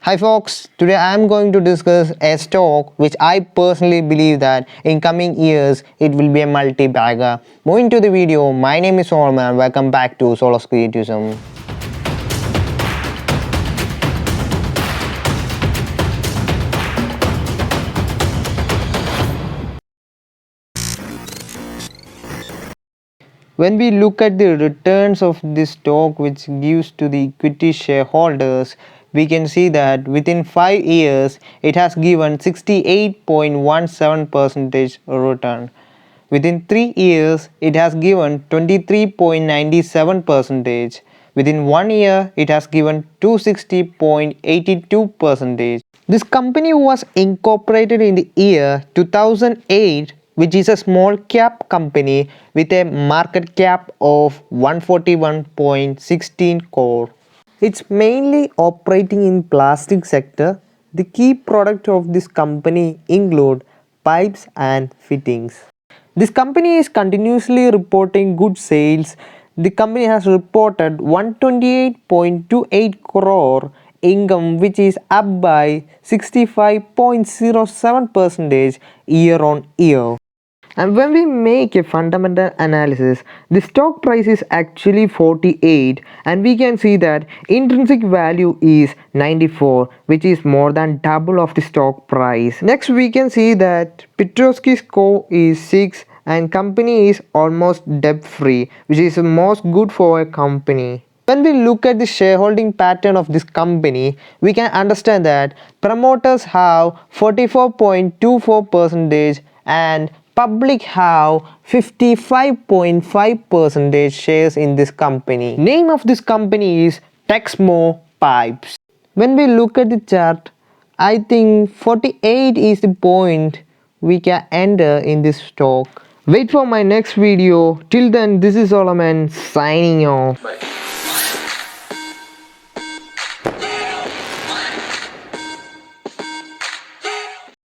Hi folks, today I am going to discuss a stock which I personally believe that in coming years it will be a multi-bagger. Moving to the video, my name is Solomon and welcome back to Soloscreativism. When we look at the returns of this stock which gives to the equity shareholders, we can see that within 5 years it has given 68.17% return. Within 3 years it has given 23.97%. Within 1 year it has given 260.82%. This company was incorporated in the year 2008, which is a small cap company with a market cap of 141.16 crore. It's mainly operating in plastic sector. The key product of this company include pipes and fittings. This company is continuously reporting good sales. The company has reported 128.28 crore income, which is up by 65.07% year on year. And when we make a fundamental analysis, the stock price is actually 48 and we can see that intrinsic value is 94, which is more than double of the stock price. Next we can see that Petrosky score is 6 and company is almost debt free, which is most good for a company. When we look at the shareholding pattern of this company, we can understand that promoters have 44.24% and public have 55.5% shares in this company. Name of this company is Texmo Pipes. When we look at the chart, I think 48 is the point we can enter in this stock. Wait for my next video. Till then, this is Solomon signing off. Bye.